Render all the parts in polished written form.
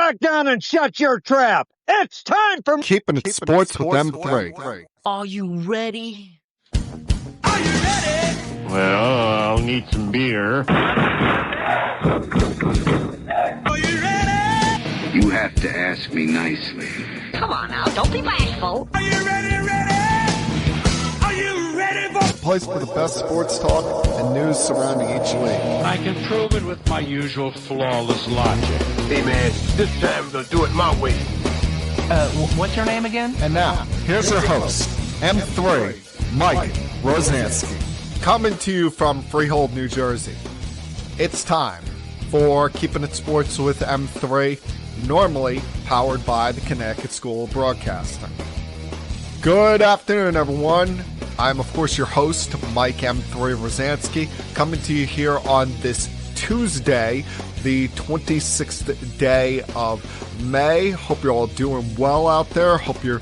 back down and shut your trap. It's time for Keeping it sports with them three. Are you ready? Are you ready? Well, I'll need some beer. Are you ready? You have to ask me nicely. Come on now, don't be bashful. Are you ready? Are you ready for The place for the best sports talk and news surrounding each league. I can prove it with my usual flawless logic. Hey man, this time we'll do it my way. What's your name again? And now, here's your host, M3, Mike Rosansky, coming to you from Freehold, New Jersey. It's time for Keeping It Sports with M3, normally powered by the Connecticut School of Broadcasting. Good afternoon, everyone. I'm, of course, your host, Mike M3 Rosansky, coming to you here on this Tuesday, the 26th day of May. Hope you're all doing well out there. Hope you're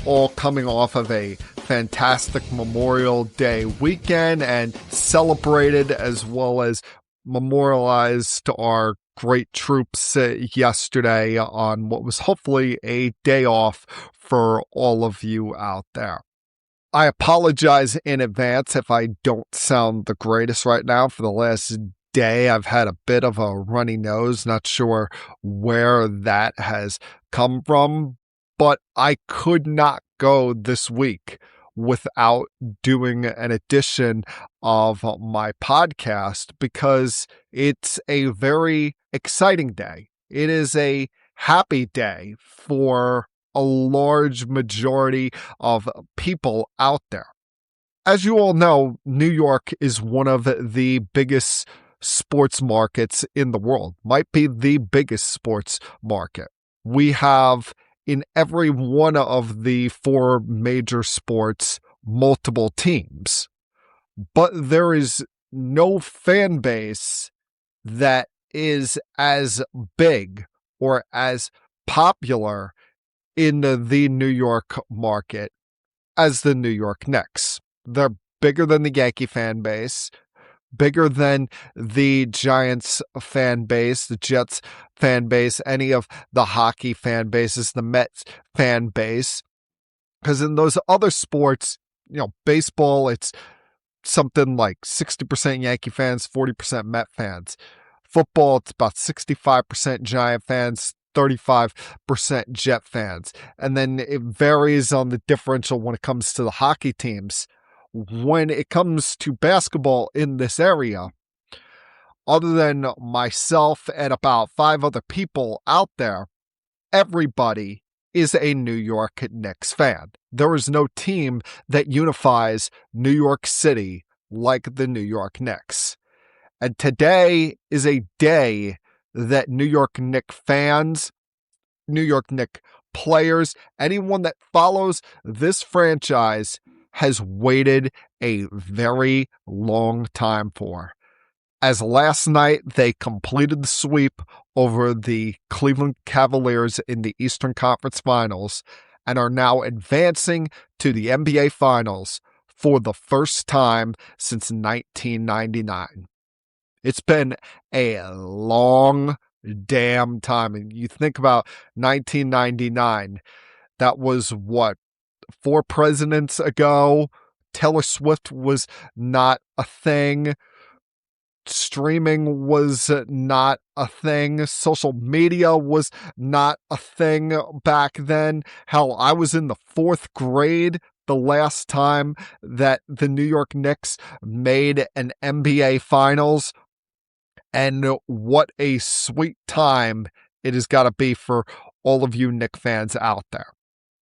all coming off of a fantastic Memorial Day weekend and celebrated as well as memorialized our great troops yesterday on what was hopefully a day off for all of you out there. I apologize in advance if I don't sound the greatest right now. For the last day, I've had a bit of a runny nose, not sure where that has come from, but I could not go this week without doing an edition of my podcast because it's a very exciting day. It is a happy day for a large majority of people out there. As you all know, New York is one of the biggest sports markets in the world, might be the biggest sports market. We have in every one of the four major sports multiple teams, but there is no fan base that is as big or as popular in the New York market as the New York Knicks. They're bigger than the Yankee fan base, bigger than the Giants fan base, the Jets fan base, any of the hockey fan bases, the Mets fan base. Because in those other sports, baseball, it's something like 60% Yankee fans, 40% Met fans. Football, it's about 65% Giant fans, 35% Jet fans. And then it varies on the differential when it comes to the hockey teams. When it comes to basketball in this area, other than myself and about 5 other people out there, everybody is a New York Knicks fan. There is no team that unifies New York City like the New York Knicks. And today is a day that New York Knicks fans, New York Knicks players, anyone that follows this franchise has waited a very long time for. As last night, they completed the sweep over the Cleveland Cavaliers in the Eastern Conference Finals and are now advancing to the NBA Finals for the first time since 1999. It's been a long damn time. And you think about 1999, that was 4 presidents ago. Taylor Swift was not a thing. Streaming was not a thing. Social media was not a thing back then. Hell, I was in the 4th grade the last time that the New York Knicks made an NBA Finals. And what a sweet time it has got to be for all of you Knicks fans out there.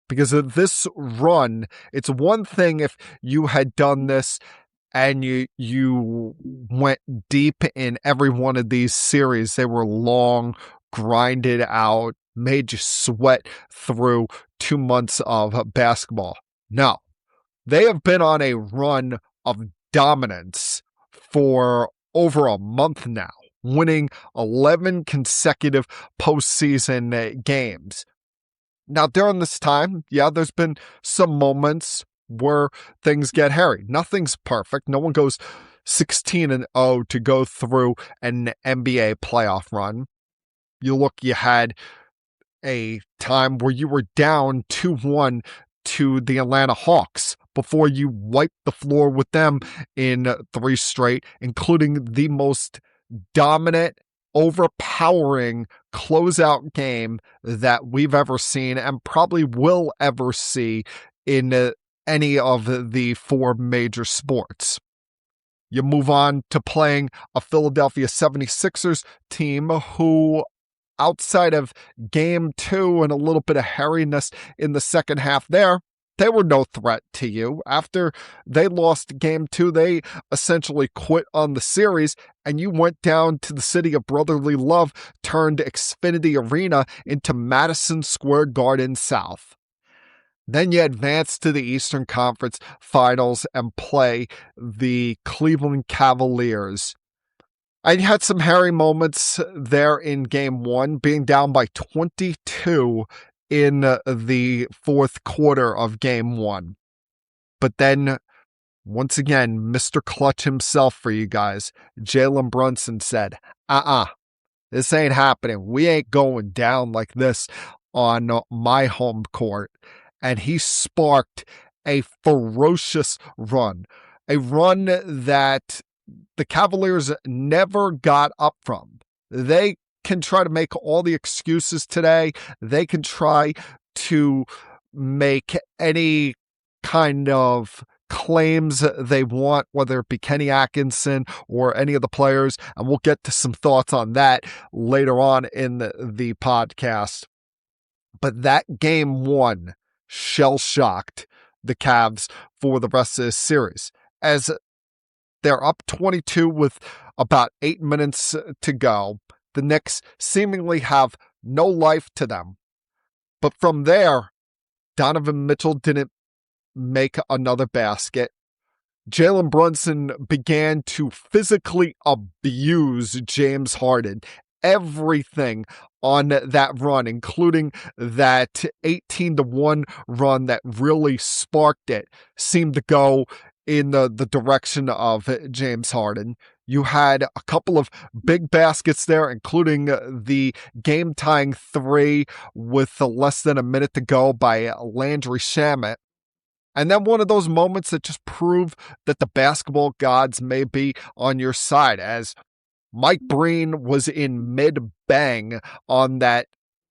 Because of this run, it's one thing if you had done this and you went deep in every one of these series. They were long, grinded out, made you sweat through 2 months of basketball. No, they have been on a run of dominance for over a month now, winning 11 consecutive postseason games. Now, during this time, there's been some moments where things get hairy. Nothing's perfect. No one goes 16-0 to go through an NBA playoff run. You had a time where you were down 2-1 to the Atlanta Hawks before you wiped the floor with them in 3 straight, including the most dominant, overpowering closeout game that we've ever seen and probably will ever see in any of the 4 major sports. You move on to playing a Philadelphia 76ers team who, outside of game 2 and a little bit of hairiness in the second half there, they were no threat to you. After they lost game 2, they essentially quit on the series, and you went down to the city of brotherly love, turned Xfinity Arena into Madison Square Garden South. Then you advance to the Eastern Conference Finals and play the Cleveland Cavaliers. I had some hairy moments there in game 1, being down by 22 in the fourth quarter of game 1. But then, once again, Mr. Clutch himself for you guys, Jalen Brunson said, this ain't happening. We ain't going down like this on my home court. And he sparked a ferocious run, a run that the Cavaliers never got up from. They can try to make all the excuses today. They can try to make any kind of claims they want, whether it be Kenny Atkinson or any of the players. And we'll get to some thoughts on that later on in the podcast. But that game 1 shell-shocked the Cavs for the rest of this series, as they're up 22 with about 8 minutes to go. The Knicks seemingly have no life to them. But from there, Donovan Mitchell didn't make another basket. Jalen Brunson began to physically abuse James Harden. Everything on that run, including that 18-1 run that really sparked it, seemed to go in the direction of James Harden. You had a couple of big baskets there, including the game-tying 3 with less than a minute to go by Landry Shamet. And then one of those moments that just prove that the basketball gods may be on your side, as Mike Breen was in mid-bang on that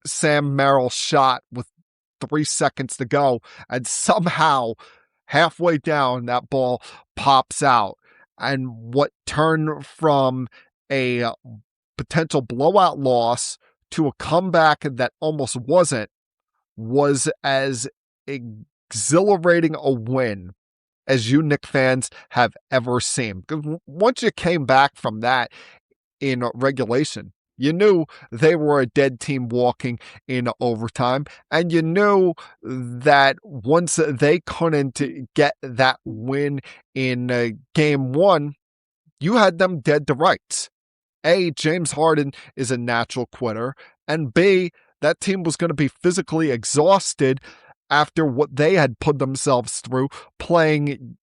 Sam Merrill shot with 3 seconds to go, and somehow halfway down that ball pops out. And what turned from a potential blowout loss to a comeback that almost wasn't, was as exhilarating a win as you Knicks fans have ever seen. Because once you came back from that in regulation, you knew they were a dead team walking in overtime, and you knew that once they couldn't get that win in game 1, you had them dead to rights. A, James Harden is a natural quitter, and B, that team was going to be physically exhausted after what they had put themselves through playing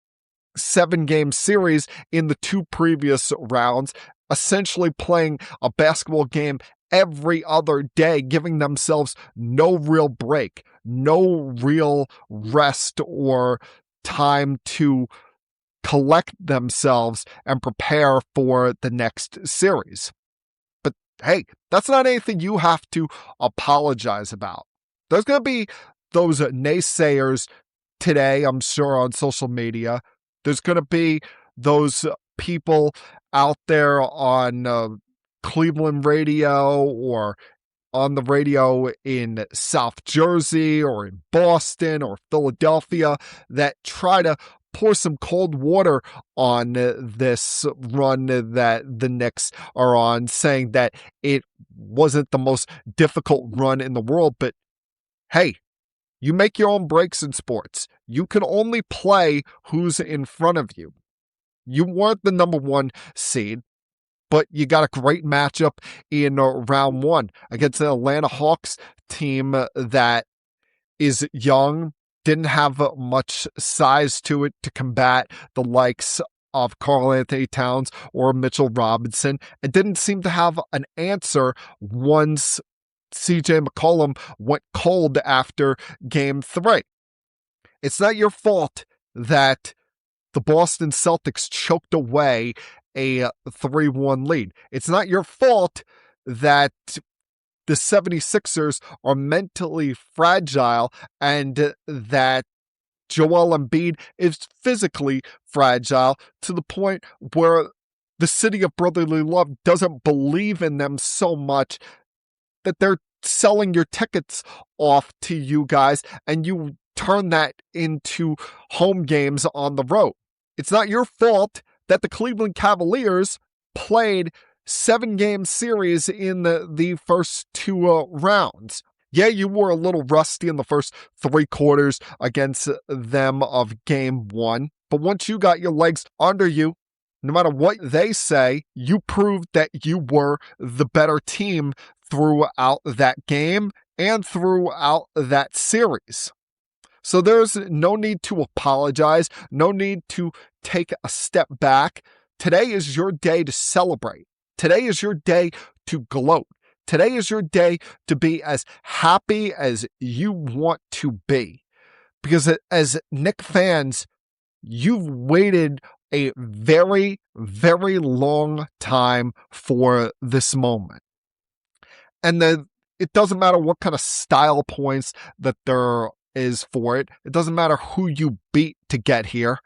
7-game series in the 2 previous rounds, essentially playing a basketball game every other day, giving themselves no real break, no real rest or time to collect themselves and prepare for the next series. But hey, that's not anything you have to apologize about. There's going to be those naysayers today, I'm sure, on social media. There's going to be those people out there on Cleveland radio or on the radio in South Jersey or in Boston or Philadelphia that try to pour some cold water on this run that the Knicks are on, saying that it wasn't the most difficult run in the world. But hey, you make your own breaks in sports. You can only play who's in front of you. You weren't the number 1 seed, but you got a great matchup in round 1 against the Atlanta Hawks team that is young, didn't have much size to it to combat the likes of Karl Anthony Towns or Mitchell Robinson, and didn't seem to have an answer once CJ McCollum went cold after Game 3. It's not your fault that the Boston Celtics choked away a 3-1 lead. It's not your fault that the 76ers are mentally fragile and that Joel Embiid is physically fragile to the point where the city of brotherly love doesn't believe in them so much that they're selling your tickets off to you guys and you turn that into home games on the road. It's not your fault that the Cleveland Cavaliers played 7-game series in the first 2 rounds. Yeah, you were a little rusty in the first 3 quarters against them of Game 1, but once you got your legs under you, no matter what they say, you proved that you were the better team throughout that game and throughout that series. So there's no need to apologize, no need to take a step back. Today is your day to celebrate. Today is your day to gloat. Today is your day to be as happy as you want to be. Because as Knicks fans, you've waited a very, very long time for this moment. And it doesn't matter what kind of style points that there is for it. It doesn't matter who you beat to get here.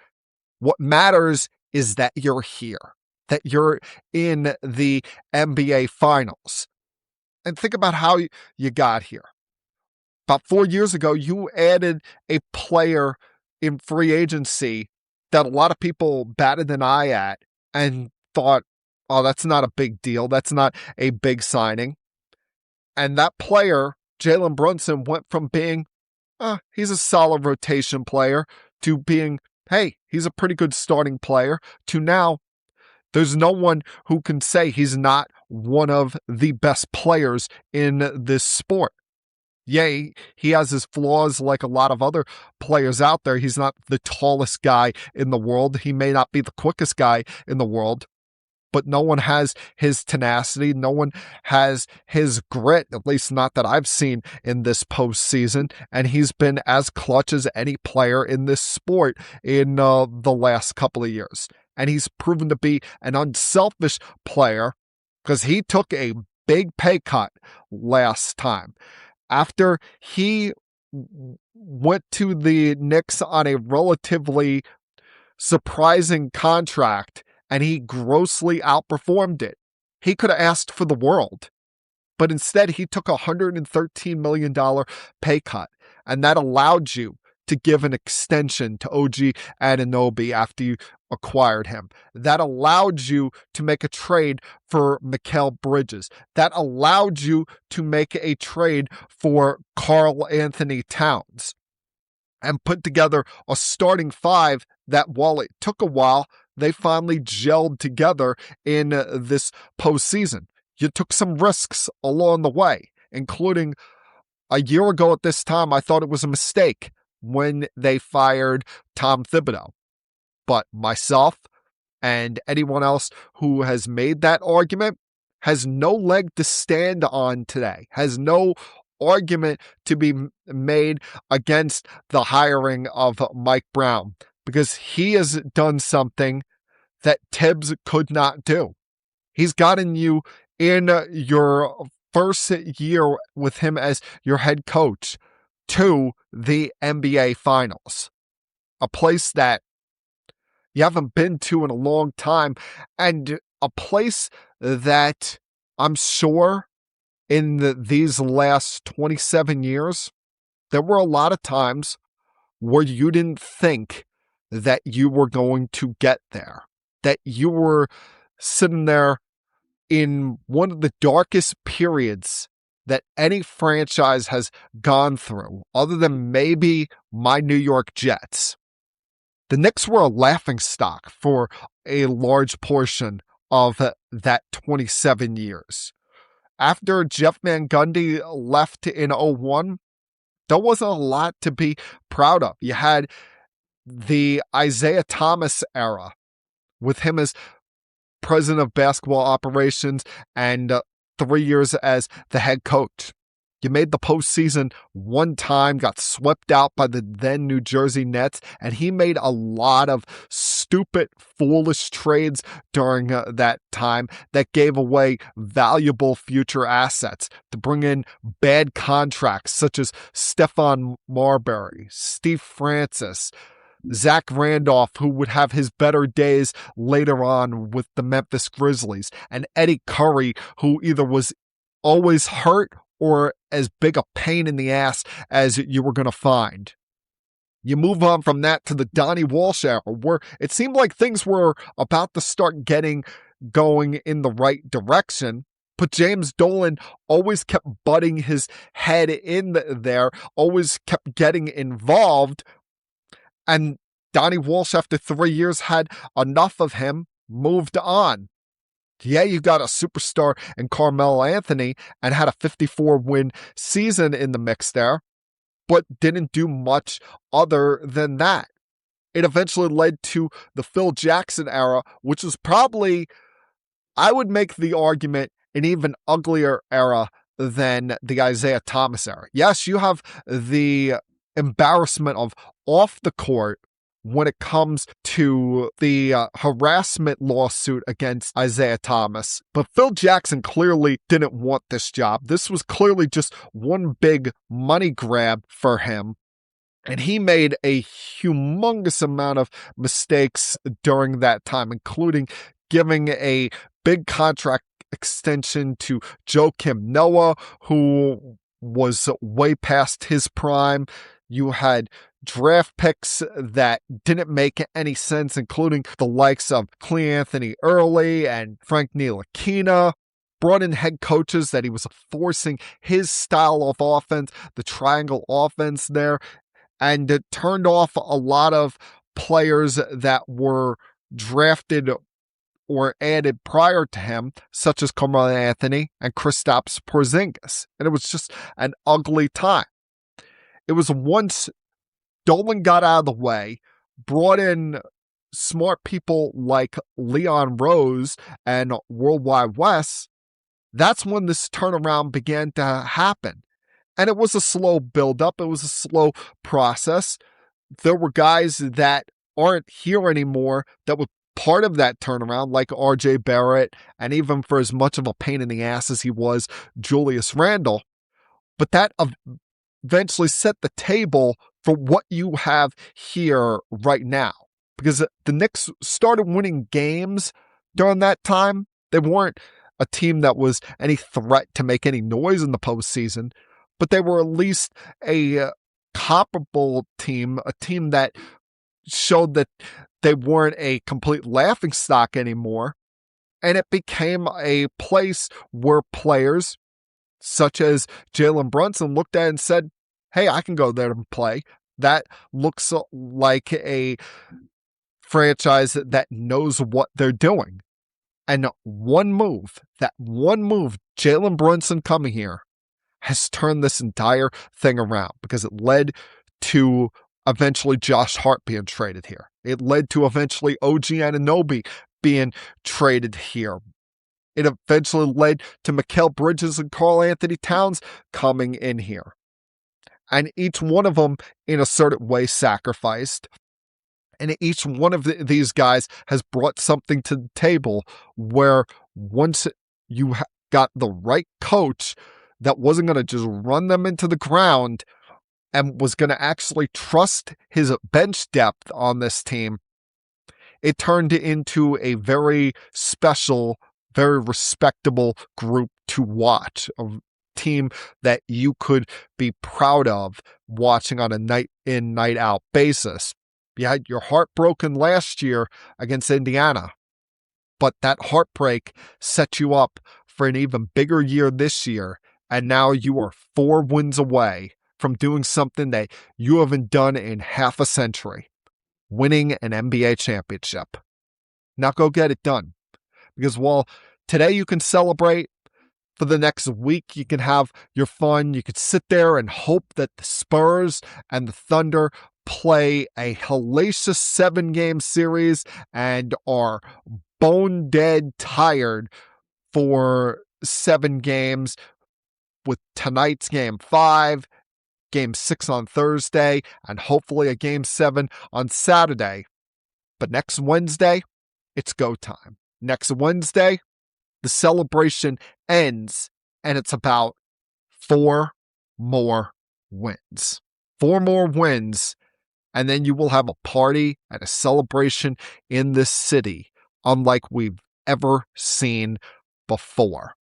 What matters is that you're here, that you're in the NBA Finals. And think about how you got here. About 4 years ago, you added a player in free agency that a lot of people batted an eye at and thought, oh, that's not a big deal. That's not a big signing. And that player, Jalen Brunson, went from being, he's a solid rotation player, to being, hey, he's a pretty good starting player, to now, there's no one who can say he's not one of the best players in this sport. Yeah, he has his flaws like a lot of other players out there. He's not the tallest guy in the world. He may not be the quickest guy in the world, but no one has his tenacity. No one has his grit, at least not that I've seen in this postseason. And he's been as clutch as any player in this sport in the last couple of years. And he's proven to be an unselfish player because he took a big pay cut last time. After he went to the Knicks on a relatively surprising contract and he grossly outperformed it, he could have asked for the world. But instead, he took a $113 million pay cut, and that allowed you to give an extension to OG Anunoby after you acquired him. That allowed you to make a trade for Mikal Bridges. That allowed you to make a trade for Karl Anthony Towns and put together a starting 5 that, while it took a while, they finally gelled together in this postseason. You took some risks along the way, including a year ago at this time, I thought it was a mistake when they fired Tom Thibodeau. But myself and anyone else who has made that argument has no leg to stand on today, has no argument to be made against the hiring of Mike Brown, because he has done something that Tibbs could not do. He's gotten you in your first year with him as your head coach to the NBA Finals, a place that you haven't been to in a long time, and a place that I'm sure in these last 27 years, there were a lot of times where you didn't think that you were going to get there, that you were sitting there in one of the darkest periods that any franchise has gone through, other than maybe my New York Jets. The Knicks were a laughingstock for a large portion of that 27 years. After Jeff Van Gundy left in 2001, there wasn't a lot to be proud of. You had the Isaiah Thomas era with him as president of basketball operations and 3 years as the head coach. You made the postseason one time, got swept out by the then New Jersey Nets, and he made a lot of stupid, foolish trades during that time that gave away valuable future assets to bring in bad contracts such as Stephon Marbury, Steve Francis, Zach Randolph, who would have his better days later on with the Memphis Grizzlies, and Eddie Curry, who either was always hurt or as big a pain in the ass as you were going to find. You move on from that to the Donnie Walsh era, where it seemed like things were about to start getting going in the right direction, but James Dolan always kept butting his head in there, always kept getting involved, and Donnie Walsh, after 3 years, had enough of him, moved on. Yeah, you got a superstar in Carmelo Anthony and had a 54-win season in the mix there, but didn't do much other than that. It eventually led to the Phil Jackson era, which was probably, I would make the argument, an even uglier era than the Isaiah Thomas era. Yes, you have the embarrassment of off the court when it comes to the harassment lawsuit against Isaiah Thomas. But Phil Jackson clearly didn't want this job. This was clearly just one big money grab for him. And he made a humongous amount of mistakes during that time, including giving a big contract extension to Joakim Noah, who was way past his prime. You had draft picks that didn't make any sense, including the likes of Cleanthony Early and Frank Ntilikina. Brought in head coaches that he was forcing his style of offense, the triangle offense there, and it turned off a lot of players that were drafted or added prior to him, such as Carmelo Anthony and Kristaps Porzingis. And it was just an ugly time. It was once Dolan got out of the way, brought in smart people like Leon Rose and Worldwide Wes, that's when this turnaround began to happen. And it was a slow buildup. It was a slow process. There were guys that aren't here anymore that were part of that turnaround, like RJ Barrett, and even for as much of a pain in the ass as he was, Julius Randle. But that eventually set the table for what you have here right now. Because the Knicks started winning games during that time. They weren't a team that was any threat to make any noise in the postseason, but they were at least a comparable team, a team that showed that they weren't a complete laughingstock anymore. And it became a place where players such as Jalen Brunson looked at it and said, hey, I can go there and play. That looks like a franchise that knows what they're doing. And one move, Jalen Brunson coming here, has turned this entire thing around, because it led to eventually Josh Hart being traded here. It led to eventually OG Anunoby being traded here. It eventually led to Mikal Bridges and Karl Anthony Towns coming in here. And each one of them, in a certain way, sacrificed. And each one of these guys has brought something to the table where once you got the right coach that wasn't going to just run them into the ground and was going to actually trust his bench depth on this team, it turned into a very special, very respectable group to watch. A team that you could be proud of watching on a night in, night out basis. You had your heart broken last year against Indiana, but that heartbreak set you up for an even bigger year this year. And now you are 4 wins away from doing something that you haven't done in half a century, winning an NBA championship. Now go get it done. Because while today you can celebrate, for the next week you can have your fun. You could sit there and hope that the Spurs and the Thunder play a hellacious 7-game series and are bone dead tired for 7 games with tonight's Game 5, Game 6 on Thursday, and hopefully a Game 7 on Saturday. But next Wednesday, it's go time. Next Wednesday, the celebration ends, and it's about 4 more wins. 4 more wins, and then you will have a party and a celebration in this city unlike we've ever seen before.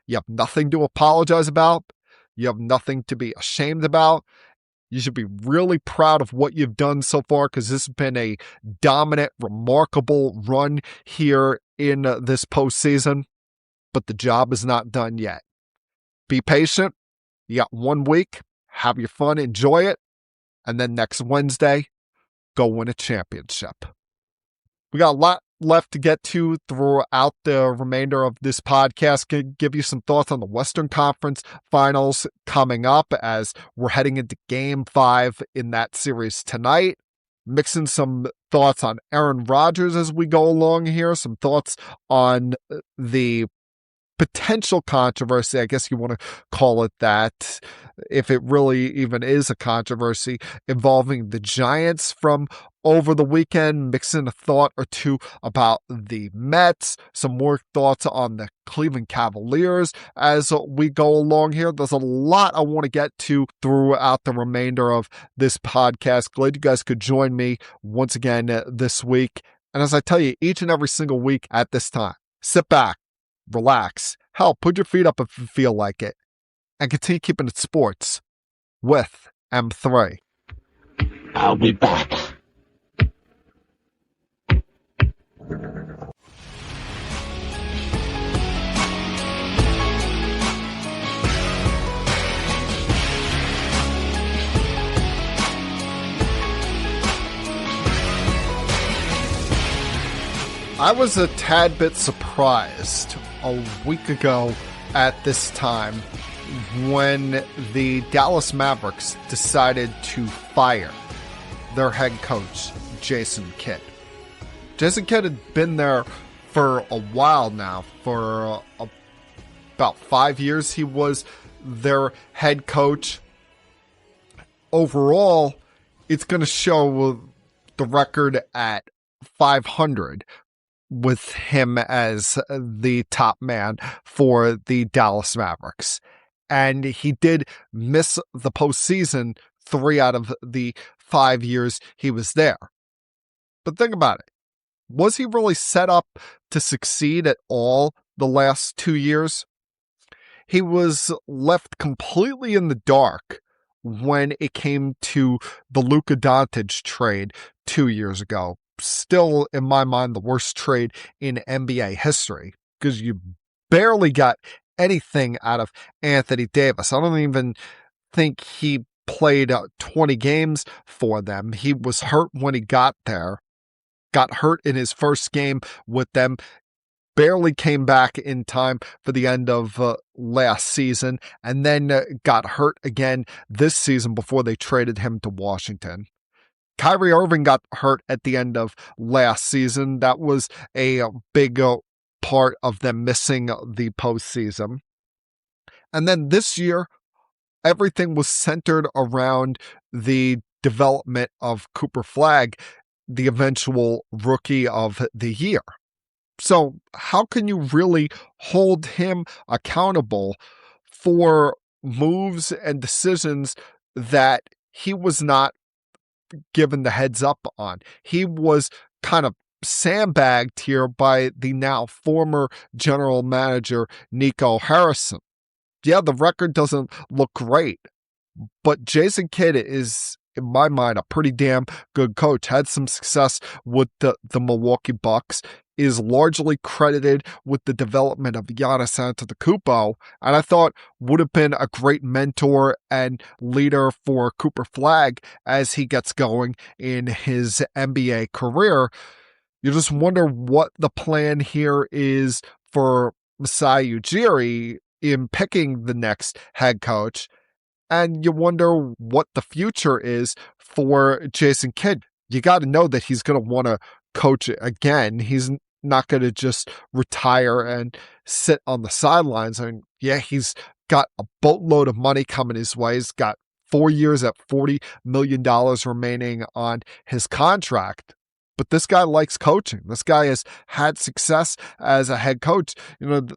You have nothing to apologize about. You have nothing to be ashamed about. You should be really proud of what you've done so far because this has been a dominant, remarkable run here in this postseason. But the job is not done yet. Be patient. You got 1 week. Have your fun. Enjoy it. And then next Wednesday, go win a championship. We got a lot left to get to throughout the remainder of this podcast. Give you some thoughts on the Western Conference Finals coming up as we're heading into Game 5 in that series tonight. Mixing some thoughts on Aaron Rodgers as we go along here. Some thoughts on the potential controversy, I guess you want to call it that, if it really even is a controversy, involving the Giants from over the weekend, mixing a thought or two about the Mets, some more thoughts on the Cleveland Cavaliers as we go along here. There's a lot I want to get to throughout the remainder of this podcast. Glad you guys could join me once again this week. And as I tell you, each and every single week at this time, sit back, relax. Hell, put your feet up if you feel like it. And continue keeping it sports with M3. I'll be back. I was a tad bit surprised a week ago at this time when the Dallas Mavericks decided to fire their head coach, Jason Kidd. Jason Kidd had been there for a while now. For about 5 years, he was their head coach. Overall, it's going to show the record at 500 with him as the top man for the Dallas Mavericks. And he did miss the postseason 3 out of the 5 years he was there. But think about it. Was he really set up to succeed at all the last 2 years? He was left completely in the dark when it came to the Luka Doncic trade 2 years ago. Still, in my mind, the worst trade in NBA history because you barely got anything out of Anthony Davis. I don't even think he played 20 games for them. He was hurt when he got there, got hurt in his first game with them, barely came back in time for the end of last season, and then got hurt again this season before they traded him to Washington. Kyrie Irving got hurt at the end of last season. That was a big part of them missing the postseason. And then this year, everything was centered around the development of Cooper Flagg, the eventual rookie of the year. So how can you really hold him accountable for moves and decisions that he was not given the heads up on? He was kind of sandbagged here by the now former general manager, Nico Harrison. Yeah, the record doesn't look great, but Jason Kidd is, in my mind, a pretty damn good coach. Had some success with the Milwaukee Bucks, is largely credited with the development of Giannis Antetokounmpo, and I thought would have been a great mentor and leader for Cooper Flagg as he gets going in his NBA career. You just wonder what the plan here is for Masai Ujiri in picking the next head coach. And you wonder what the future is for Jason Kidd. You got to know that he's going to want to coach again. He's not going to just retire and sit on the sidelines. I mean, yeah, he's got a boatload of money coming his way. He's got 4 years at $40 million remaining on his contract. But this guy likes coaching. This guy has had success as a head coach. The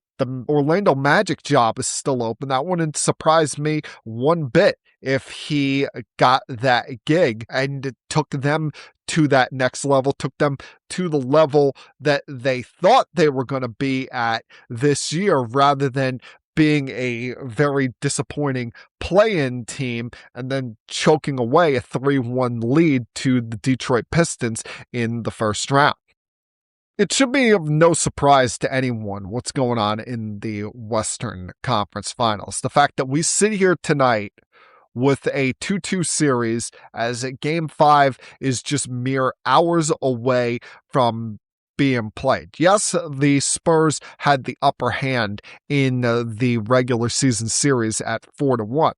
Orlando Magic job is still open. That wouldn't surprise me one bit if he got that gig and took them to that next level, took them to the level that they thought they were going to be at this year, rather than being a very disappointing play-in team and then choking away a 3-1 lead to the Detroit Pistons in the first round. It should be of no surprise to anyone what's going on in the Western Conference Finals. The fact that we sit here tonight with a 2-2 series, as Game 5 is just mere hours away from being played. Yes, the Spurs had the upper hand in the regular season series at 4-1.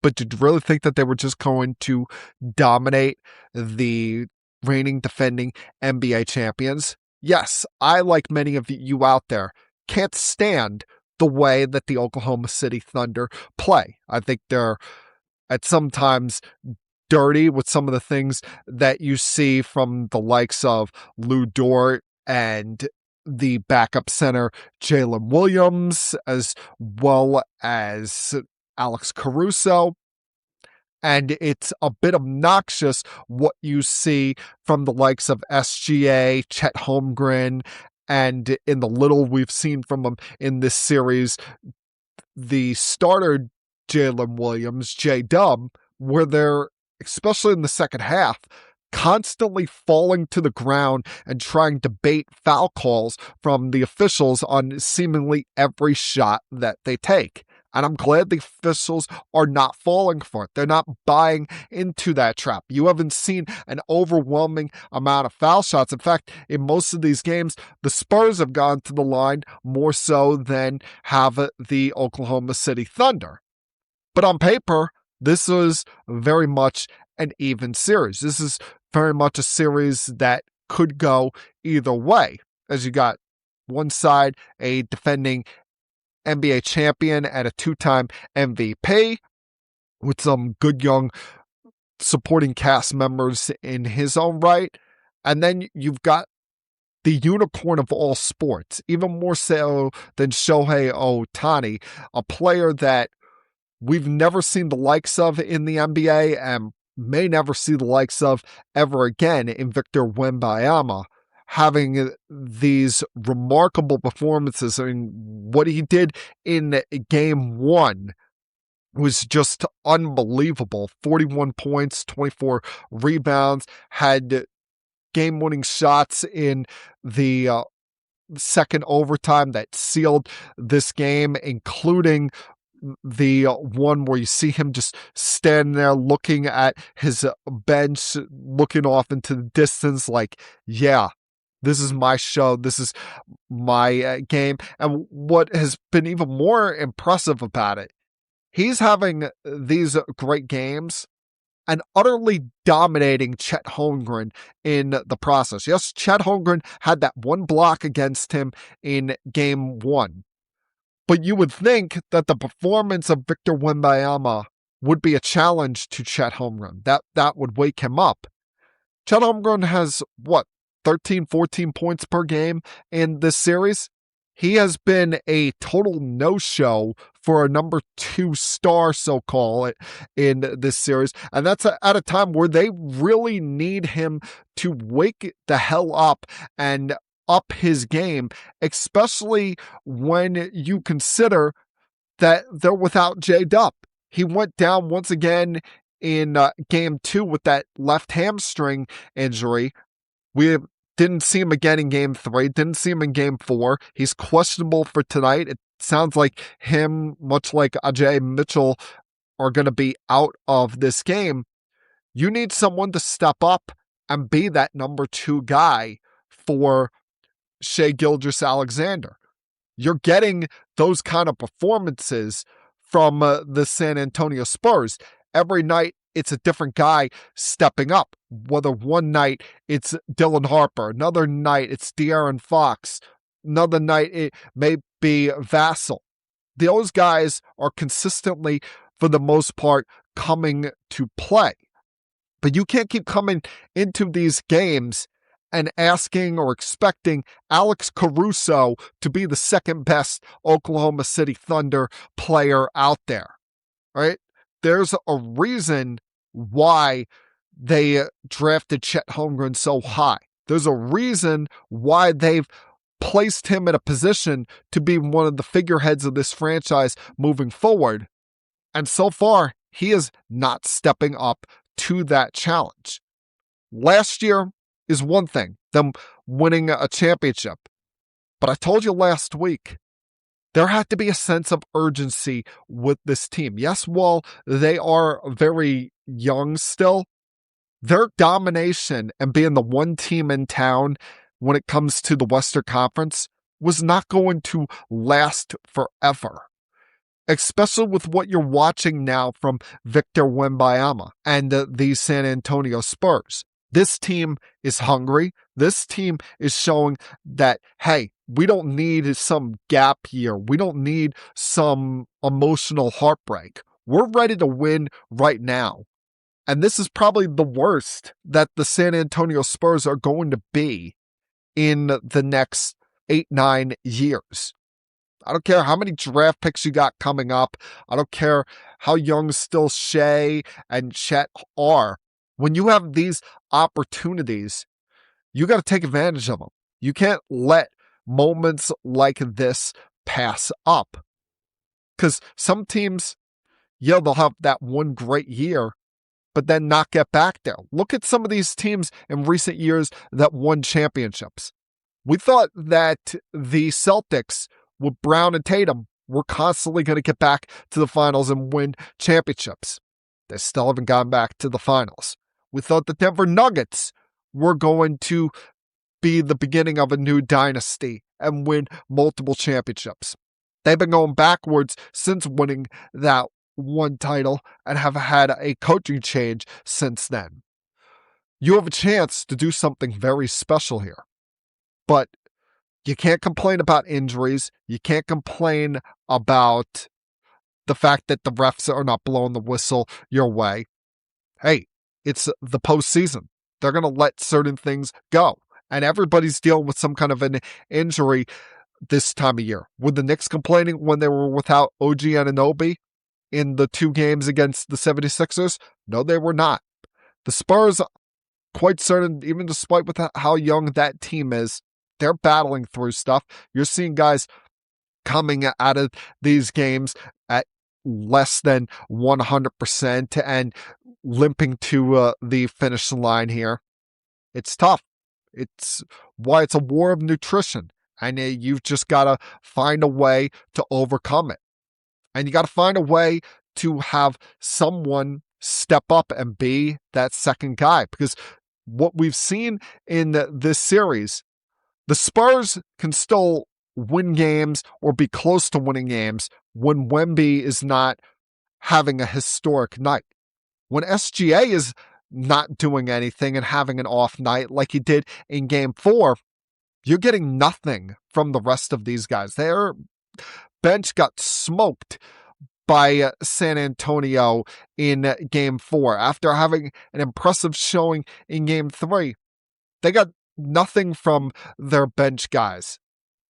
But did you really think that they were just going to dominate the reigning defending NBA champions? Yes, I, like many of you out there, can't stand the way that the Oklahoma City Thunder play. I think they're at sometimes dirty with some of the things that you see from the likes of Lou Dort and the backup center Jalen Williams, as well as Alex Caruso. And it's a bit obnoxious what you see from the likes of SGA, Chet Holmgren, and in the little we've seen from them in this series, the starter Jalen Williams, J-Dub, where they're, especially in the second half, constantly falling to the ground and trying to bait foul calls from the officials on seemingly every shot that they take. And I'm glad the officials are not falling for it. They're not buying into that trap. You haven't seen an overwhelming amount of foul shots. In fact, in most of these games, the Spurs have gone to the line more so than have the Oklahoma City Thunder. But on paper, this was very much an even series. This is very much a series that could go either way, as you got one side a defending NBA champion and a two-time MVP with some good young supporting cast members in his own right. And then you've got the unicorn of all sports, even more so than Shohei Ohtani, a player that we've never seen the likes of in the NBA and may never see the likes of ever again in Victor Wembanyama, having these remarkable performances. I mean, what he did in Game 1 was just unbelievable. 41 points, 24 rebounds, had game-winning shots in the second overtime that sealed this game, including the one where you see him just standing there looking at his bench, looking off into the distance like, yeah, this is my show. This is my game. And what has been even more impressive about it, he's having these great games and utterly dominating Chet Holmgren in the process. Yes, Chet Holmgren had that one block against him in Game 1. But you would think that the performance of Victor Wembanyama would be a challenge to Chet Holmgren. That would wake him up. Chet Holmgren has, 13, 14 points per game in this series? He has been a total no-show for a number 2 star, so-called, in this series. And that's at a time where they really need him to wake the hell up and up his game, especially when you consider that they're without J-Dub. He went down once again in Game 2 with that left hamstring injury. We didn't see him again in Game 3, didn't see him in Game 4. He's questionable for tonight. It sounds like him, much like Ajay Mitchell, are going to be out of this game. You need someone to step up and be that number 2 guy for Shai Gilgeous-Alexander. You're getting those kind of performances from the San Antonio Spurs. Every night, it's a different guy stepping up. Whether one night it's Dylan Harper, another night it's De'Aaron Fox, another night it may be Vassell. those guys are consistently, for the most part, coming to play. But you can't keep coming into these games and asking or expecting Alex Caruso to be the second best Oklahoma City Thunder player out there, right? There's a reason why they drafted Chet Holmgren so high. There's a reason why they've placed him in a position to be one of the figureheads of this franchise moving forward. And so far, he is not stepping up to that challenge. Last year is one thing, them winning a championship. But I told you last week, there had to be a sense of urgency with this team. Yes, while they are very young still, their domination and being the one team in town when it comes to the Western Conference was not going to last forever. Especially with what you're watching now from Victor Wembanyama and the San Antonio Spurs. This team is hungry. This team is showing that, hey, we don't need some gap year. We don't need some emotional heartbreak. We're ready to win right now. And this is probably the worst that the San Antonio Spurs are going to be in the next 8-9 years. I don't care how many draft picks you got coming up. I don't care how young still Shea and Chet are. When you have these opportunities, you got to take advantage of them. You can't let moments like this pass up. Because some teams, yeah, they'll have that one great year, but then not get back there. Look at some of these teams in recent years that won championships. We thought that the Celtics with Brown and Tatum were constantly going to get back to the finals and win championships. They still haven't gone back to the finals. We thought the Denver Nuggets were going to be the beginning of a new dynasty and win multiple championships. They've been going backwards since winning that one title and have had a coaching change since then. You have a chance to do something very special here. But you can't complain about injuries. You can't complain about the fact that the refs are not blowing the whistle your way. Hey, it's the postseason. They're going to let certain things go. And everybody's dealing with some kind of an injury this time of year. Were the Knicks complaining when they were without OG Anunoby in the 2 games against the 76ers? No, they were not. The Spurs, quite certain, even despite with how young that team is, they're battling through stuff. You're seeing guys coming out of these games at less than 100% and limping to the finish line here. It's tough. It's why it's a war of nutrition. And you've just got to find a way to overcome it. And you got to find a way to have someone step up and be that second guy. Because what we've seen in this series, the Spurs can still win games or be close to winning games when Wemby is not having a historic night. When SGA is not doing anything and having an off night like he did in Game 4, you're getting nothing from the rest of these guys. Their bench got smoked by San Antonio in Game 4. After having an impressive showing in Game 3, they got nothing from their bench guys.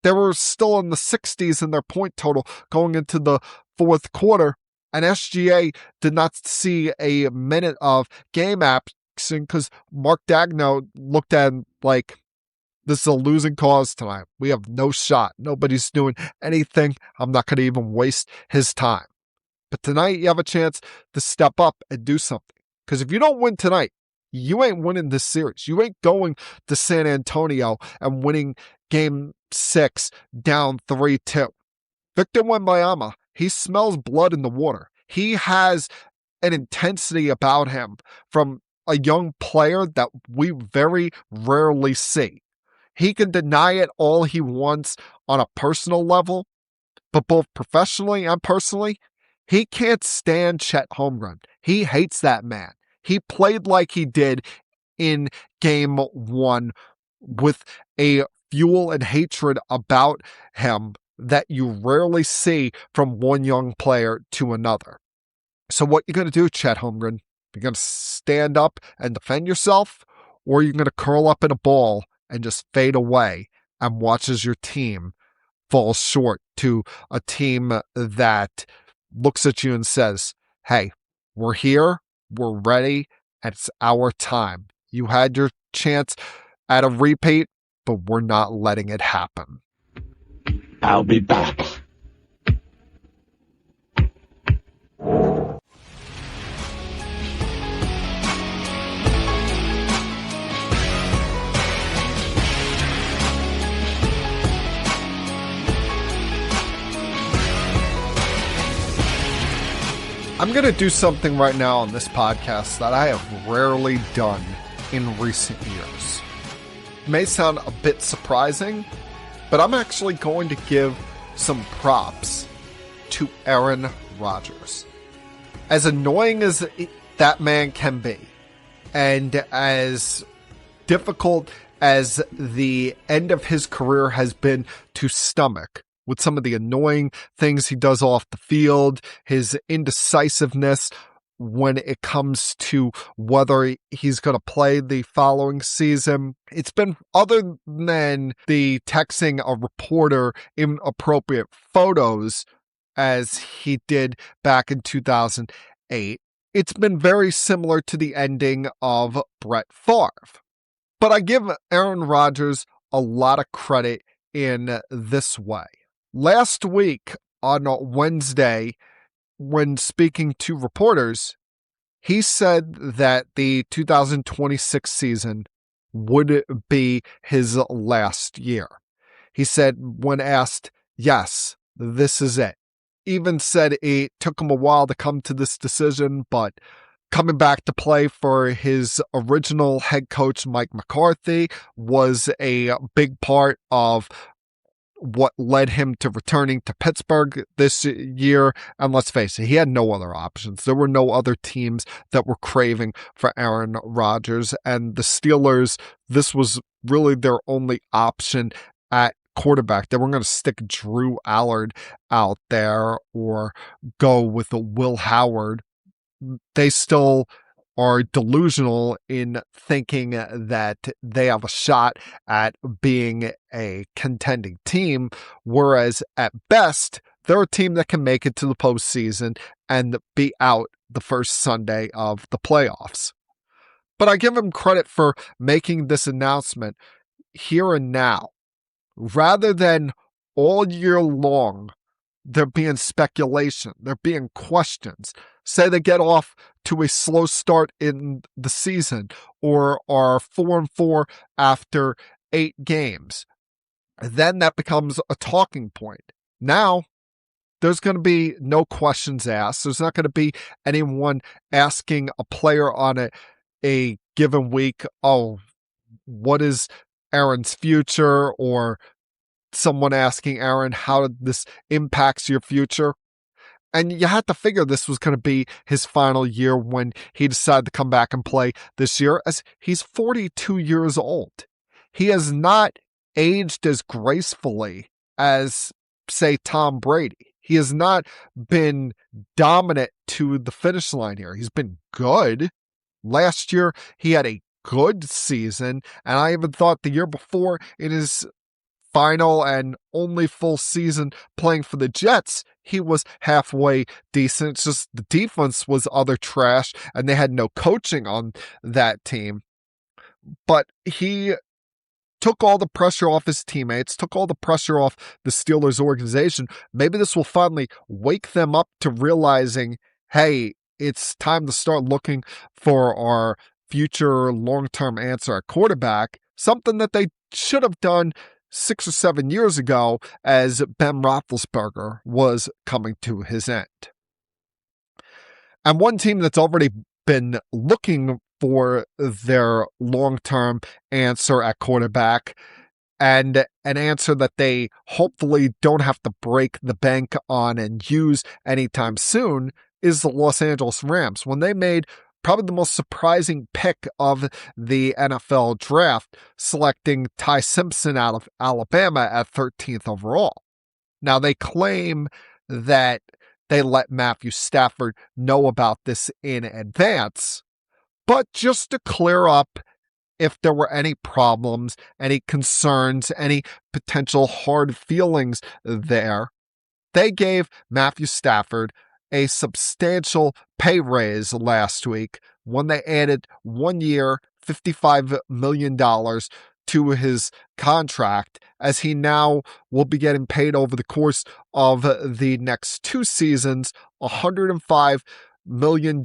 They were still in the 60s in their point total going into the fourth quarter, and SGA did not see a minute of game action because Mark Daigneault looked at him like, this is a losing cause tonight. We have no shot. Nobody's doing anything. I'm not going to even waste his time. But tonight, you have a chance to step up and do something. Because if you don't win tonight, you ain't winning this series. You ain't going to San Antonio and winning Game 6 down 3-2. Victor Wembanyama, he smells blood in the water. He has an intensity about him from a young player that we very rarely see. He can deny it all he wants on a personal level, but both professionally and personally, he can't stand Chet Holmgren. He hates that man. He played like he did in Game 1 with a fuel and hatred about him that you rarely see from one young player to another. So what you're going to do, Chet Holmgren, you're going to stand up and defend yourself, or you're going to curl up in a ball and just fade away and watch as your team falls short to a team that looks at you and says, hey, we're here, we're ready, and it's our time. You had your chance at a repeat, but we're not letting it happen. I'll be back. I'm going to do something right now on this podcast that I have rarely done in recent years. It may sound a bit surprising, but I'm actually going to give some props to Aaron Rodgers. As annoying as that man can be, and as difficult as the end of his career has been to stomach, with some of the annoying things he does off the field, his indecisiveness when it comes to whether he's going to play the following season. It's been, other than the texting a reporter inappropriate photos as he did back in 2008, it's been very similar to the ending of Brett Favre. But I give Aaron Rodgers a lot of credit in this way. Last week on Wednesday, when speaking to reporters, he said that the 2026 season would be his last year. He said, when asked, yes, this is it. Even said it took him a while to come to this decision, but coming back to play for his original head coach, Mike McCarthy, was a big part of what led him to returning to Pittsburgh this year. And let's face it, he had no other options. There were no other teams that were craving for Aaron Rodgers. And the Steelers, this was really their only option at quarterback. They weren't going to stick Drew Allard out there or go with Will Howard. They still are delusional in thinking that they have a shot at being a contending team, whereas at best, they're a team that can make it to the postseason and be out the first Sunday of the playoffs. But I give him credit for making this announcement here and now, rather than all year long there being speculation, there being questions. Say they get off to a slow start in the season or are 4-4 after 8 games. Then that becomes a talking point. Now, there's going to be no questions asked. There's not going to be anyone asking a player on a given week, oh, what is Aaron's future? Or someone asking Aaron how this impacts your future. And you had to figure this was going to be his final year when he decided to come back and play this year, as he's 42 years old. He has not aged as gracefully as, say, Tom Brady. He has not been dominant to the finish line here. He's been good. Last year, he had a good season, and I even thought the year before, in his final and only full season playing for the Jets, he was halfway decent. It's just the defense was other trash, and they had no coaching on that team. But he took all the pressure off his teammates, took all the pressure off the Steelers organization. Maybe this will finally wake them up to realizing, hey, it's time to start looking for our future long-term answer at quarterback, something that they should have done 6 or 7 years ago as Ben Roethlisberger was coming to his end. And one team that's already been looking for their long-term answer at quarterback, and an answer that they hopefully don't have to break the bank on and use anytime soon, is the Los Angeles Rams. When they made probably the most surprising pick of the NFL draft, selecting Ty Simpson out of Alabama at 13th overall. Now, they claim that they let Matthew Stafford know about this in advance, but just to clear up if there were any problems, any concerns, any potential hard feelings there, they gave Matthew Stafford a substantial pay raise last week when they added 1 year, $55 million to his contract, as he now will be getting paid over the course of the next 2 seasons, $105 million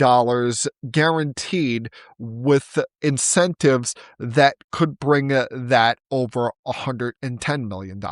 guaranteed, with incentives that could bring that over $110 million.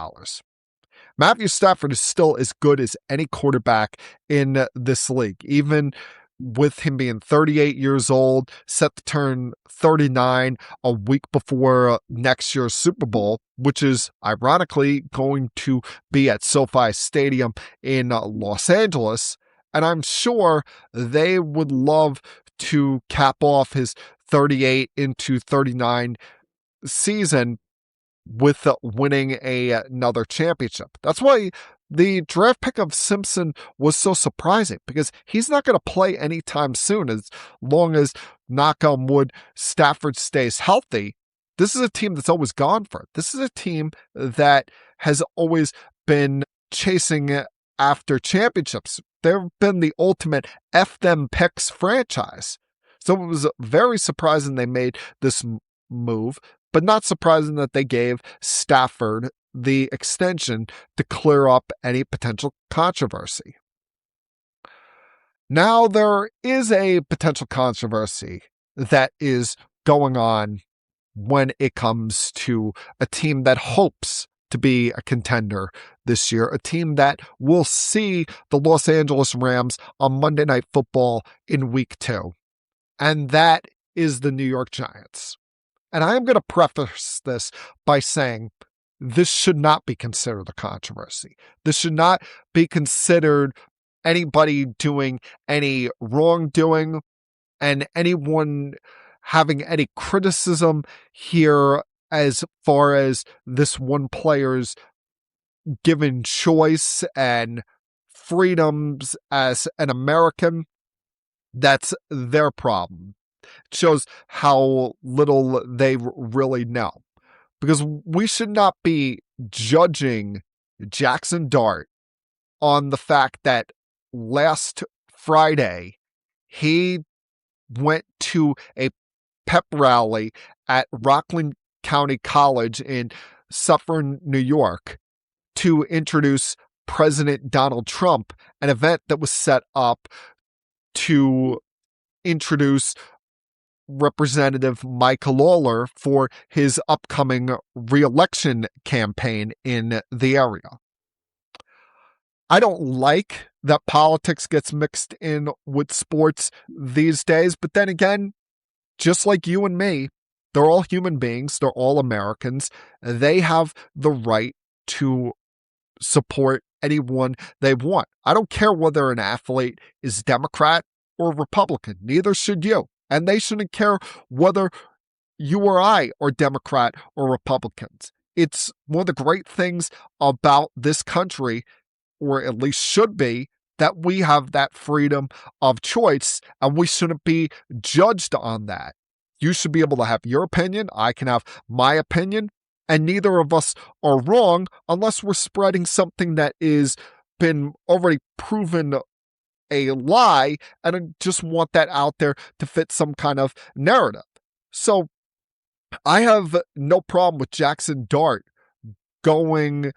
Matthew Stafford is still as good as any quarterback in this league, even with him being 38 years old, set to turn 39 a week before next year's Super Bowl, which is ironically going to be at SoFi Stadium in Los Angeles. And I'm sure they would love to cap off his 38 into 39 season with winning another championship. That's why the draft pick of Simpson was so surprising, because he's not going to play anytime soon, as long as, knock on wood, Stafford stays healthy. This is a team that's always gone for it. This is a team that has always been chasing after championships. They've been the ultimate F them picks franchise. So it was very surprising they made this move, but not surprising that they gave Stafford the extension to clear up any potential controversy. Now, there is a potential controversy that is going on when it comes to a team that hopes to be a contender this year, a team that will see the Los Angeles Rams on Monday Night Football in Week 2. And that is the New York Giants. And I am going to preface this by saying this should not be considered a controversy. This should not be considered anybody doing any wrongdoing, and anyone having any criticism here as far as this one player's given choice and freedoms as an American. That's their problem. It shows how little they really know. Because we should not be judging Jaxson Dart on the fact that last Friday he went to a pep rally at Rockland County College in Suffern, New York, to introduce President Donald Trump, an event that was set up to introduce Representative Michael Lawler for his upcoming re-election campaign in the area. I don't like that politics gets mixed in with sports these days, but then again, just like you and me, they're all human beings, they're all Americans. They have the right to support anyone they want. I don't care whether an athlete is Democrat or Republican. Neither should you. And they shouldn't care whether you or I are Democrat or Republicans. It's one of the great things about this country, or at least should be, that we have that freedom of choice, and we shouldn't be judged on that. You should be able to have your opinion. I can have my opinion, and neither of us are wrong unless we're spreading something that is been already proven a lie, and I just want that out there to fit some kind of narrative. So I have no problem with Jaxson Dart going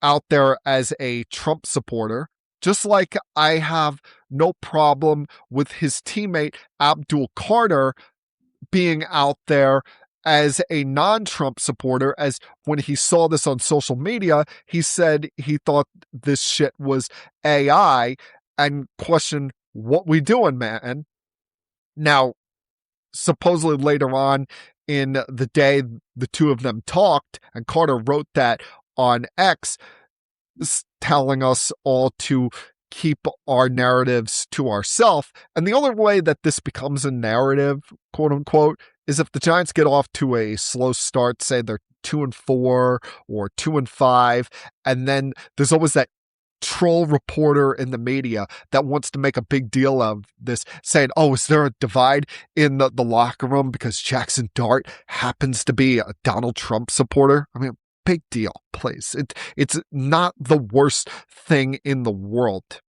out there as a Trump supporter, just like I have no problem with his teammate Abdul Carter being out there as a non-Trump supporter, as when he saw this on social media, he said he thought this shit was AI, and questioned, what we doing, man? Now, supposedly later on in the day, the two of them talked, and Carter wrote that on X, telling us all to keep our narratives to ourselves. And the only way that this becomes a narrative, quote unquote, is if the Giants get off to a slow start, say they're 2-4 or 2-5, and then there's always that troll reporter in the media that wants to make a big deal of this, saying, oh, is there a divide in the locker room because Jaxson Dart happens to be a Donald Trump supporter? I mean, big deal, please. It's not the worst thing in the world.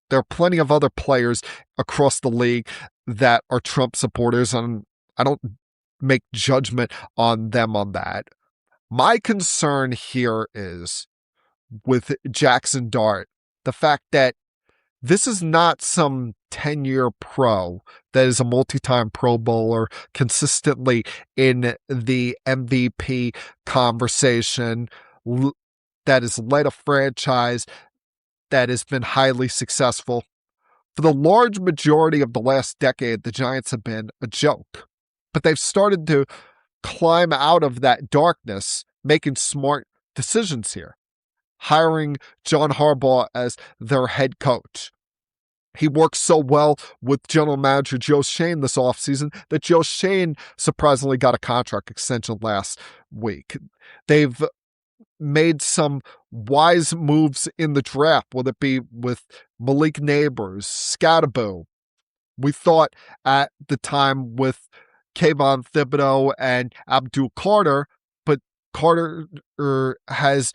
There are plenty of other players across the league that are Trump supporters, and I don't make judgment on them on that. My concern here is with Jaxson Dart, the fact that this is not some 10-year pro that is a multi-time Pro Bowler, consistently in the MVP conversation, that has led a franchise that has been highly successful. For the large majority of the last decade, the Giants have been a joke. But they've started to climb out of that darkness, making smart decisions here. Hiring John Harbaugh as their head coach. He worked so well with general manager Joe Schoen this offseason that Joe Schoen surprisingly got a contract extension last week. They've made some wise moves in the draft, whether it be with Malik Neighbors, Scatterbo. We thought at the time with Kayvon Thibodeau and Abdul Carter, but Carter has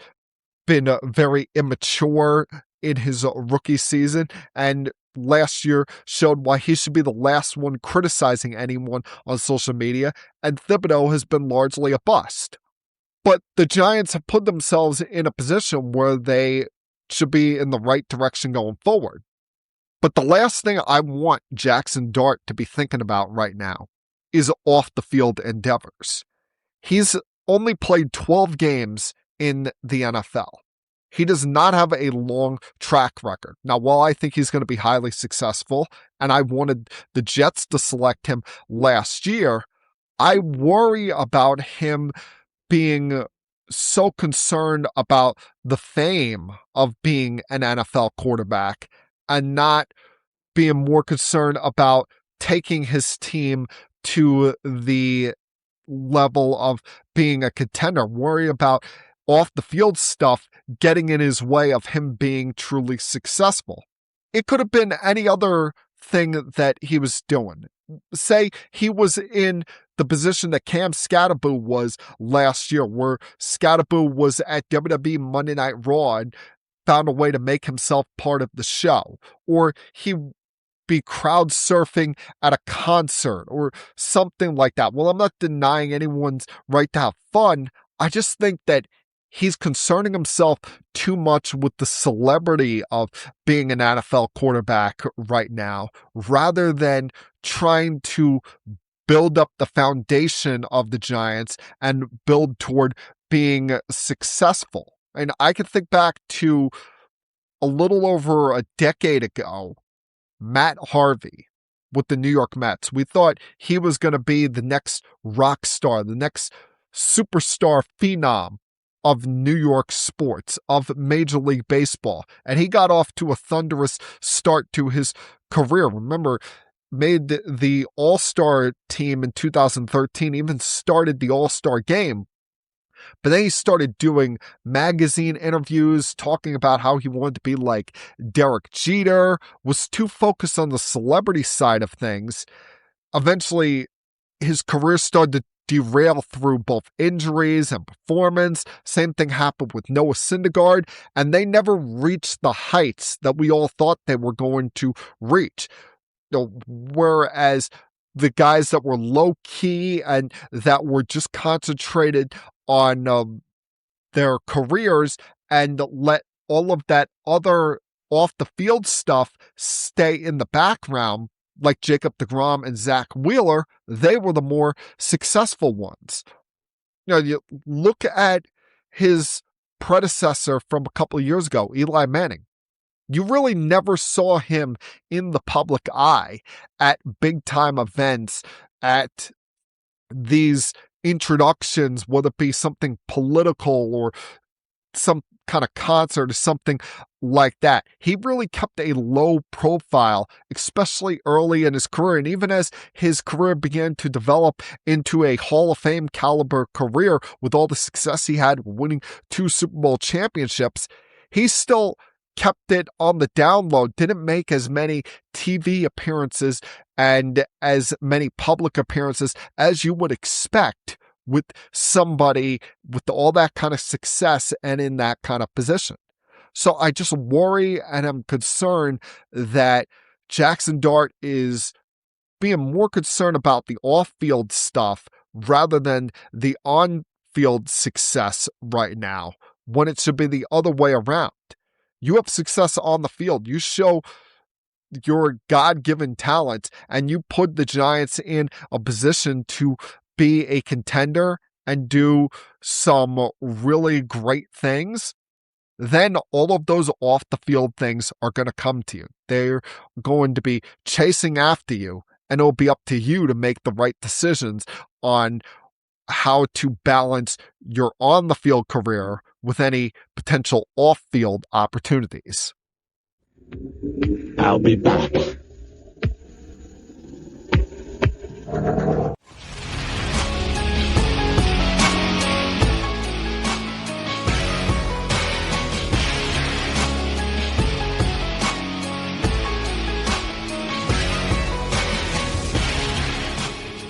been very immature in his rookie season, and last year showed why he should be the last one criticizing anyone on social media, and Thibodeau has been largely a bust. But the Giants have put themselves in a position where they should be in the right direction going forward. But the last thing I want Jaxson Dart to be thinking about right now is off-the-field endeavors. He's only played 12 games in the NFL. He does not have a long track record. Now, while I think he's going to be highly successful, and I wanted the Jets to select him last year, I worry about him being so concerned about the fame of being an NFL quarterback and not being more concerned about taking his team to the level of being a contender. Worry about off the field stuff getting in his way of him being truly successful. It could have been any other thing that he was doing. Say he was in the position that Cam Scatterbo was last year, where Scatterbo was at WWE Monday Night Raw and found a way to make himself part of the show. Or he be crowd surfing at a concert or something like that. Well, I'm not denying anyone's right to have fun. I just think that he's concerning himself too much with the celebrity of being an NFL quarterback right now, rather than trying to build up the foundation of the Giants and build toward being successful. And I can think back to a little over a decade ago, Matt Harvey with the New York Mets. We thought he was going to be the next rock star, the next superstar phenom of New York sports, of Major League Baseball. And he got off to a thunderous start to his career. Remember, made the All-Star team in 2013, even started the All-Star game. But then he started doing magazine interviews, talking about how he wanted to be like Derek Jeter, was too focused on the celebrity side of things. Eventually, his career started to derail through both injuries and performance. Same thing happened with Noah Syndergaard, and they never reached the heights that we all thought they were going to reach. Whereas the guys that were low-key and that were just concentrated on their careers and let all of that other off-the-field stuff stay in the background, like Jacob deGrom and Zach Wheeler, they were the more successful ones. You look at his predecessor from a couple of years ago, Eli Manning. You really never saw him in the public eye at big-time events, at these introductions, whether it be something political or some kind of concert or something like that. He really kept a low profile, especially early in his career. And even as his career began to develop into a Hall of Fame caliber career with all the success he had winning 2 Super Bowl championships, he still kept it on the down low, didn't make as many TV appearances and as many public appearances as you would expect with somebody with all that kind of success and in that kind of position. So I just worry and I'm concerned that Jaxson Dart is being more concerned about the off-field stuff rather than the on-field success right now, when it should be the other way around. You have success on the field. You show your God-given talent, and you put the Giants in a position to be a contender and do some really great things. Then all of those off the field things are going to come to you. They're going to be chasing after you, and it'll be up to you to make the right decisions on how to balance your on the field career with any potential off field opportunities. I'll be back.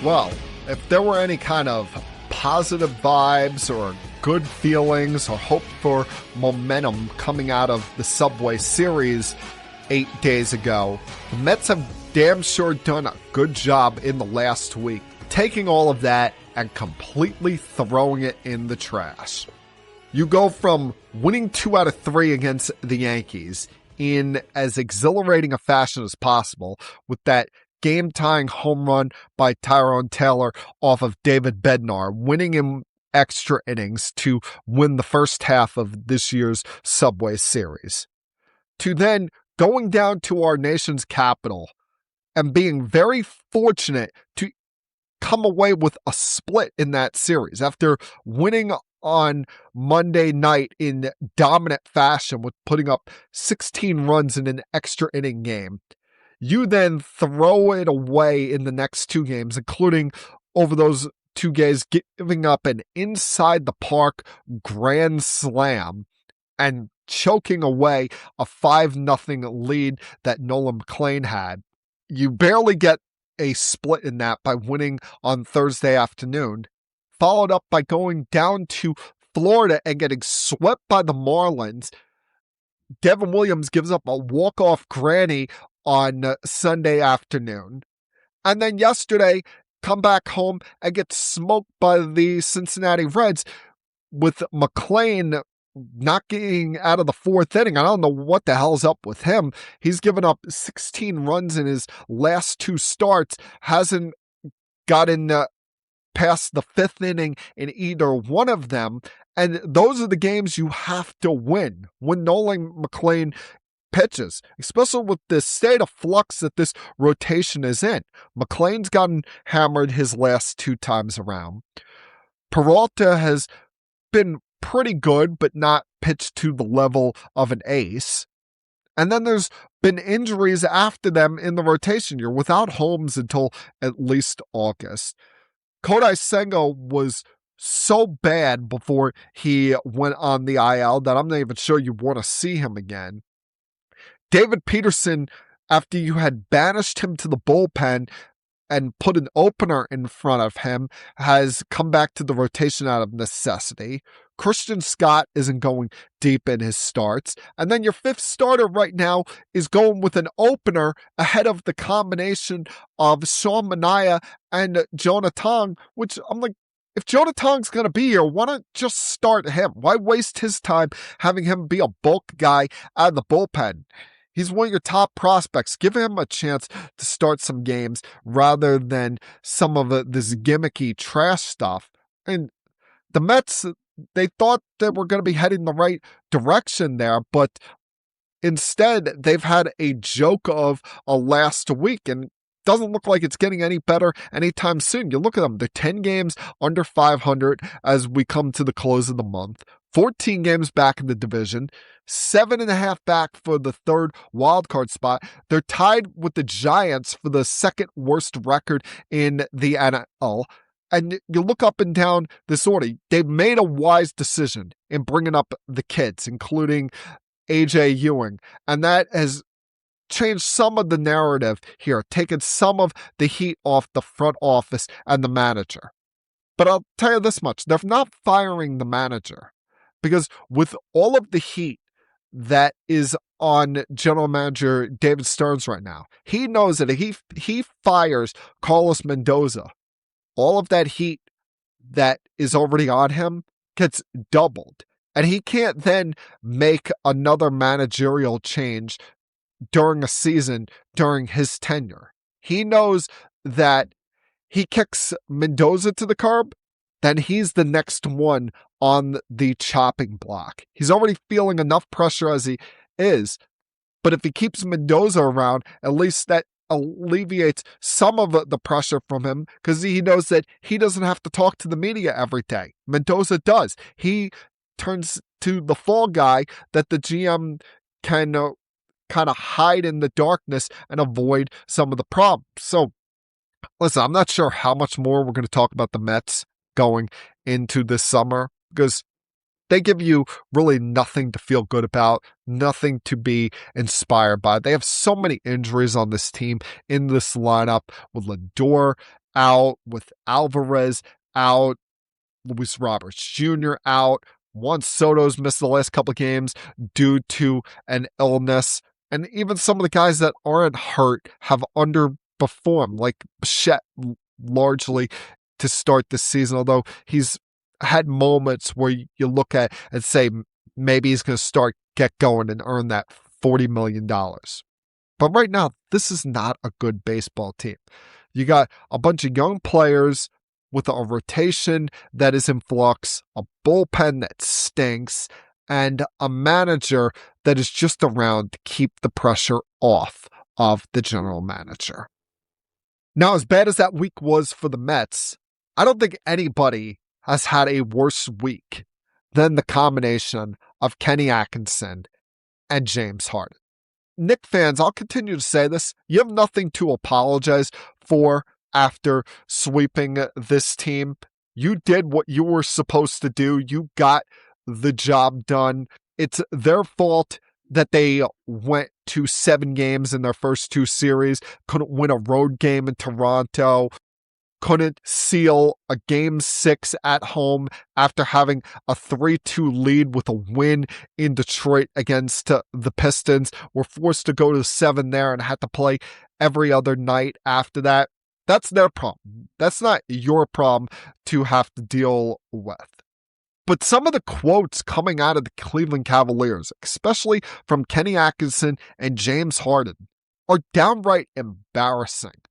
Well, if there were any kind of positive vibes or good feelings or hope for momentum coming out of the Subway Series 8 days ago, the Mets have damn sure done a good job in the last week, taking all of that and completely throwing it in the trash. You go from winning 2 out of 3 against the Yankees in as exhilarating a fashion as possible with that game-tying home run by Tyrone Taylor off of David Bednar, winning in extra innings to win the first half of this year's Subway Series, to then going down to our nation's capital and being very fortunate to come away with a split in that series after winning on Monday night in dominant fashion with putting up 16 runs in an extra inning game. You then throw it away in the next 2 games, including over those 2 games, giving up an inside the park grand slam and choking away a 5-0 lead that Nolan McLean had. You barely get a split in that by winning on Thursday afternoon, followed up by going down to Florida and getting swept by the Marlins. Devin Williams gives up a walk-off granny on Sunday afternoon. And then yesterday, come back home and get smoked by the Cincinnati Reds with McLean not getting out of the 4th inning. I don't know what the hell's up with him. He's given up 16 runs in his last 2 starts, hasn't gotten past the 5th inning in either one of them. And those are the games you have to win when Nolan McLean pitches, especially with the state of flux that this rotation is in. McLean's gotten hammered his last 2 times around. Peralta has been pretty good, but not pitched to the level of an ace. And then there's been injuries after them in the rotation. You're without Holmes until at least August. Kodai Senga was so bad before he went on the IL that I'm not even sure you want to see him again. David Peterson, after you had banished him to the bullpen and put an opener in front of him, has come back to the rotation out of necessity. Christian Scott isn't going deep in his starts. And then your 5th starter right now is going with an opener ahead of the combination of Sean Manaea and Jonah Tong, which I'm like, if Jonah Tong's going to be here, why not just start him? Why waste his time having him be a bulk guy out of the bullpen? He's one of your top prospects. Give him a chance to start some games rather than some of this gimmicky trash stuff. And the Mets, they thought they were going to be heading the right direction there, but instead they've had a joke of a last week and doesn't look like it's getting any better anytime soon. You look at them, they're 10 games under 500 as we come to the close of the month, 14 games back in the division, 7.5 back for the third wildcard spot. They're tied with the Giants for the second worst record in the NFL. And you look up and down this order, they've made a wise decision in bringing up the kids, including A.J. Ewing. And that has changed some of the narrative here, taken some of the heat off the front office and the manager. But I'll tell you this much, they're not firing the manager. Because with all of the heat that is on general manager David Stearns right now, he knows that if he fires Carlos Mendoza, all of that heat that is already on him gets doubled. And he can't then make another managerial change during a season during his tenure. He knows that he kicks Mendoza to the curb, then he's the next one on the chopping block. He's already feeling enough pressure as he is, but if he keeps Mendoza around, at least that alleviates some of the pressure from him, because he knows that he doesn't have to talk to the media every day. Mendoza does. He turns to the fall guy that the GM can kind of hide in the darkness and avoid some of the problems. So, listen, I'm not sure how much more we're going to talk about the Mets going into this summer, because they give you really nothing to feel good about, nothing to be inspired by. They have so many injuries on this team, in this lineup, with Lindor out, with Alvarez out, Luis Roberts Jr. out, Juan Soto's missed the last couple of games due to an illness, and even some of the guys that aren't hurt have underperformed, like Bichette largely to start this season, although he's had moments where you look at and say maybe he's going to get going and earn that $40 million. But right now, this is not a good baseball team. You got a bunch of young players with a rotation that is in flux, a bullpen that stinks, and a manager that is just around to keep the pressure off of the general manager. Now, as bad as that week was for the Mets, I don't think anybody has had a worse week than the combination of Kenny Atkinson and James Harden. Knicks fans, I'll continue to say this, you have nothing to apologize for after sweeping this team. You did what you were supposed to do. You got the job done. It's their fault that they went to 7 games in their first 2 series, couldn't win a road game in Toronto, couldn't seal a Game 6 at home after having a 3-2 lead with a win in Detroit against the Pistons. Were forced to go to 7 there and had to play every other night after that. That's their problem. That's not your problem to have to deal with. But some of the quotes coming out of the Cleveland Cavaliers, especially from Kenny Atkinson and James Harden, are downright embarrassing.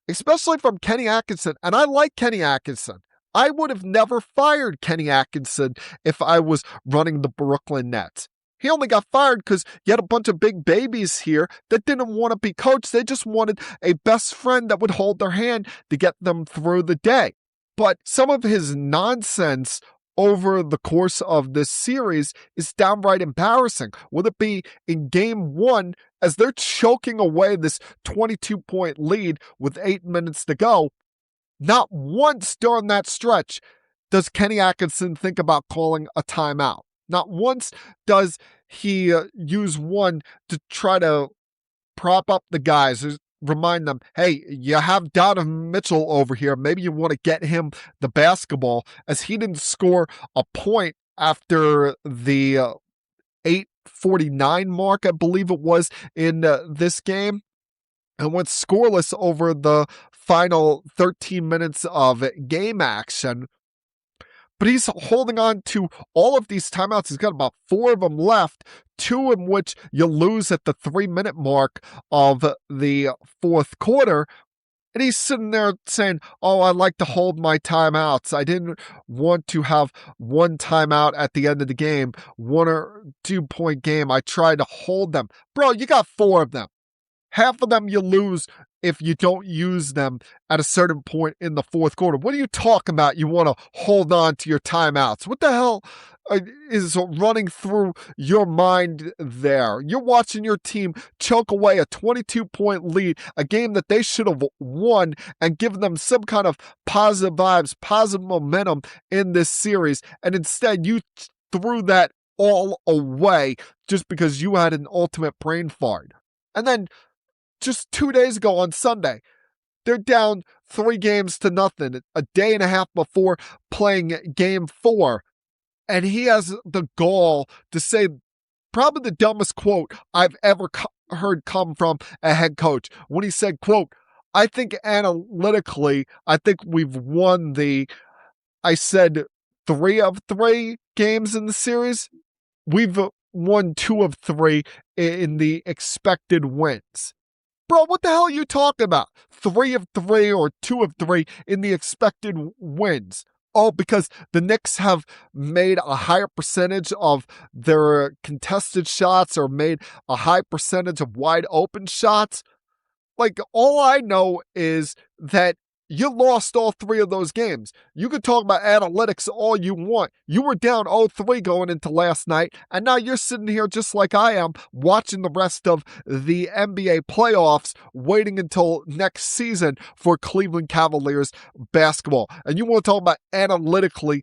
Especially from Kenny Atkinson. And I like Kenny Atkinson. I would have never fired Kenny Atkinson if I was running the Brooklyn Nets. He only got fired because you had a bunch of big babies here that didn't want to be coached. They just wanted a best friend that would hold their hand to get them through the day. But some of his nonsense over the course of this series is downright embarrassing. Would it be in game 1 as they're choking away this 22-point lead with 8 minutes to go? Not once during that stretch does Kenny Atkinson think about calling a timeout. Not once does he use one to try to prop up the guys, remind them, hey, you have Donovan Mitchell over here. Maybe you want to get him the basketball, as he didn't score a point after the 8:49 mark, I believe it was, in this game, and went scoreless over the final 13 minutes of game action. But he's holding on to all of these timeouts. He's got about 4 of them left, 2 in which you lose at the 3-minute mark of the fourth quarter. And he's sitting there saying, oh, I like to hold my timeouts. I didn't want to have one timeout at the end of the game, 1 or 2 point game. I tried to hold them. Bro, you got 4 of them. Half of them you lose if you don't use them at a certain point in the fourth quarter. What are you talking about? You want to hold on to your timeouts. What the hell is running through your mind there? You're watching your team choke away a 22-point lead, a game that they should have won, and given them some kind of positive vibes, positive momentum in this series. And instead, you threw that all away just because you had an ultimate brain fart. And then just 2 days ago on Sunday, they're down 3-0, a day and a half before playing game 4. And he has the gall to say probably the dumbest quote I've ever heard come from a head coach when he said, quote, I think analytically, I think we've won I said 3 of 3 games in the series. We've won 2 of 3 in the expected wins. Bro, what the hell are you talking about? 3 of 3 or 2 of 3 in the expected wins. Oh, because the Knicks have made a higher percentage of their contested shots or made a high percentage of wide open shots. Like, all I know is that you lost all 3 of those games. You can talk about analytics all you want. You were down 0-3 going into last night, and now you're sitting here just like I am, watching the rest of the NBA playoffs, waiting until next season for Cleveland Cavaliers basketball. And you want to talk about analytically,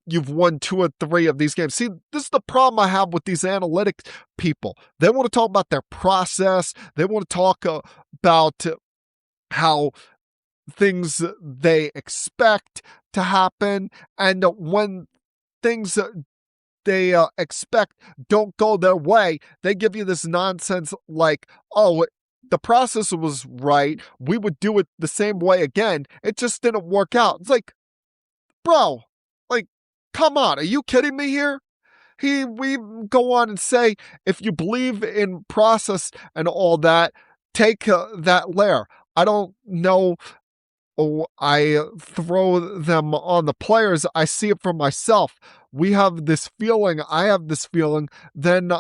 you've won 2 of 3 of these games. See, this is the problem I have with these analytics people. They want to talk about their process. They want to talk about how things they expect to happen, and when things they expect don't go their way, they give you this nonsense like, oh, the process was right, we would do it the same way again, it just didn't work out. It's like, bro, like, come on, are you kidding me here? We go on and say, if you believe in process and all that, take that layer. I don't know. I throw them on the players. I see it for myself. We have this feeling. I have this feeling. Then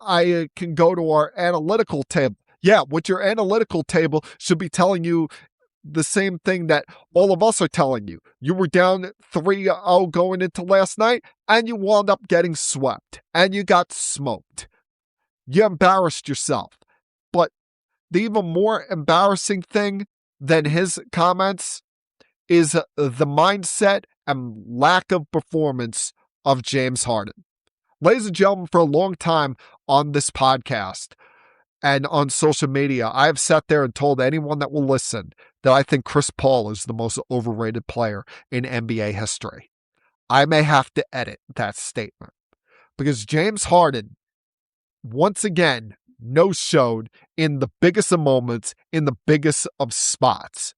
I can go to our analytical table. Yeah, what your analytical table should be telling you the same thing that all of us are telling you. You were down 3-0 going into last night, and you wound up getting swept, and you got smoked. You embarrassed yourself. But the even more embarrassing thing than his comments is the mindset and lack of performance of James Harden. Ladies and gentlemen, for a long time on this podcast and on social media, I have sat there and told anyone that will listen that I think Chris Paul is the most overrated player in NBA history. I may have to edit that statement because James Harden, once again, no-showed in the biggest of moments, in the biggest of spots.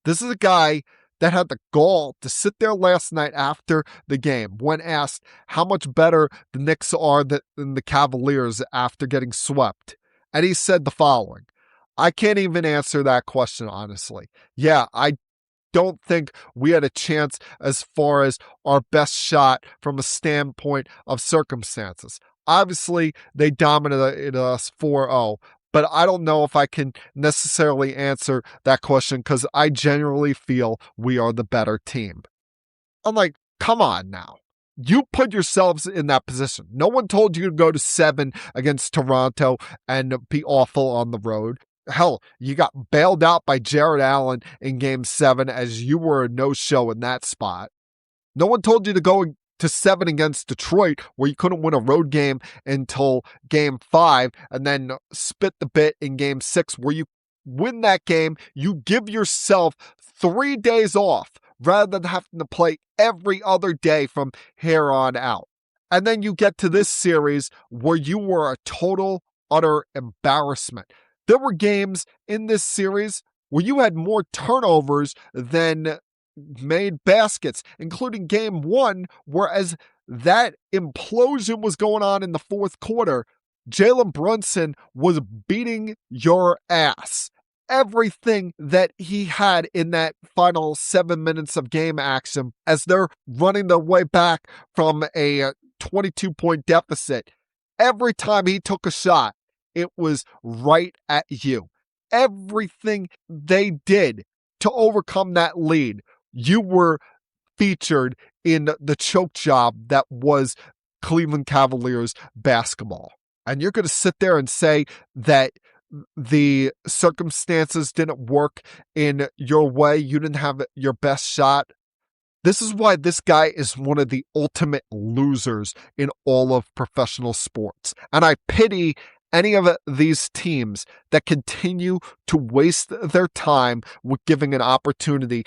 This is a guy that had the gall to sit there last night after the game when asked how much better the Knicks are than the Cavaliers after getting swept. And he said the following: I can't even answer that question, honestly. Yeah, I don't think we had a chance as far as our best shot from a standpoint of circumstances. Obviously, they dominated us 4-0, but I don't know if I can necessarily answer that question because I genuinely feel we are the better team. I'm like, come on now. You put yourselves in that position. No one told you to go to 7 against Toronto and be awful on the road. Hell, you got bailed out by Jared Allen in Game 7 as you were a no-show in that spot. No one told you to go to 7 against Detroit, where you couldn't win a road game until Game 5, and then spit the bit in Game 6, where you win that game. You give yourself 3 days off rather than having to play every other day from here on out. And then you get to this series where you were a total, utter embarrassment. There were games in this series where you had more turnovers than made baskets, including Game 1, whereas that implosion was going on in the fourth quarter, Jalen Brunson was beating your ass. Everything that he had in that final 7 minutes of game action as they're running their way back from a 22-point deficit, every time he took a shot, it was right at you. Everything they did to overcome that lead, you were featured in the choke job that was Cleveland Cavaliers basketball. And you're going to sit there and say that the circumstances didn't work in your way, you didn't have your best shot. This is why this guy is one of the ultimate losers in all of professional sports. And I pity any of these teams that continue to waste their time with giving an opportunity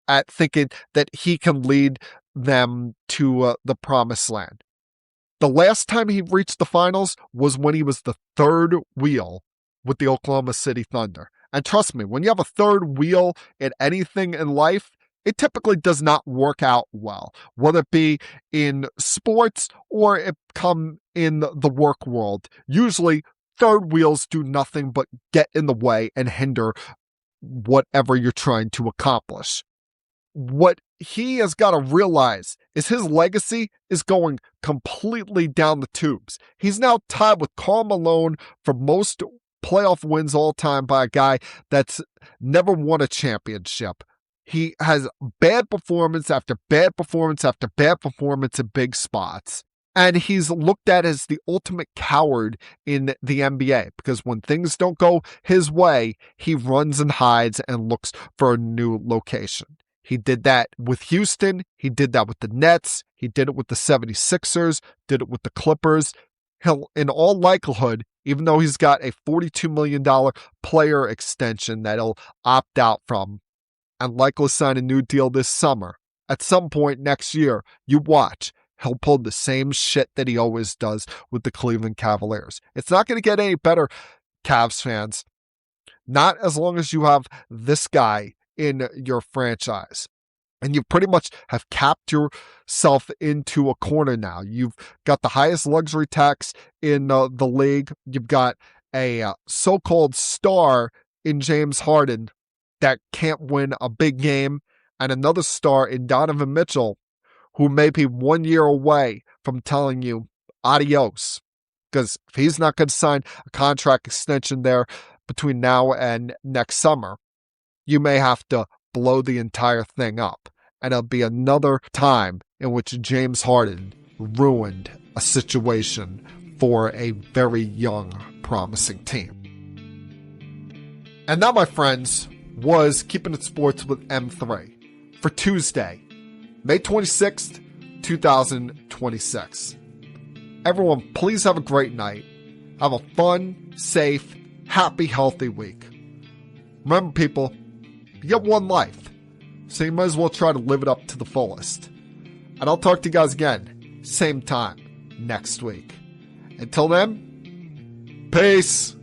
at thinking that he can lead them to the promised land. The last time he reached the finals was when he was the third wheel with the Oklahoma City Thunder. And trust me, when you have a third wheel in anything in life, it typically does not work out well, whether it be in sports or it come in the work world. Usually, third wheels do nothing but get in the way and hinder whatever you're trying to accomplish. What he has got to realize is his legacy is going completely down the tubes. He's now tied with Karl Malone for most playoff wins all time by a guy that's never won a championship. He has bad performance after bad performance after bad performance in big spots. And he's looked at as the ultimate coward in the NBA because when things don't go his way, he runs and hides and looks for a new location. He did that with Houston. He did that with the Nets. He did it with the 76ers, did it with the Clippers. He'll, in all likelihood, even though he's got a $42 million player extension that he'll opt out from and likely sign a new deal this summer, at some point next year, you watch, he'll pull the same shit that he always does with the Cleveland Cavaliers. It's not going to get any better, Cavs fans. Not as long as you have this guy in your franchise. And you pretty much have capped yourself into a corner now. You've got the highest luxury tax in the league. You've got a so-called star in James Harden that can't win a big game, and another star in Donovan Mitchell who may be 1 year away from telling you adios. Because if he's not going to sign a contract extension there between now and next summer, you may have to blow the entire thing up. And it'll be another time in which James Harden ruined a situation for a very young, promising team. And that, my friends, was Keeping It Sports with M3 for Tuesday, May 26th, 2026. Everyone, please have a great night. Have a fun, safe, happy, healthy week. Remember, people, you get one life, so you might as well try to live it up to the fullest. And I'll talk to you guys again, same time, next week. Until then, peace.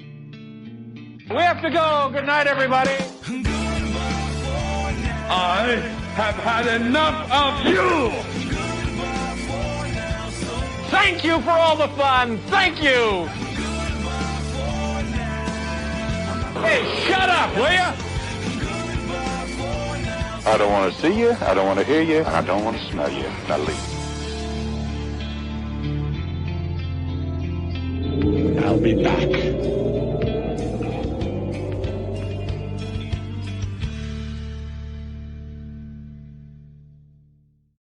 We have to go. Good night, everybody. I have had enough of you! Thank you for all the fun. Thank you. Hey, shut up, will you? I don't want to see you, I don't want to hear you, and I don't want to smell you. Now leave. I'll be back.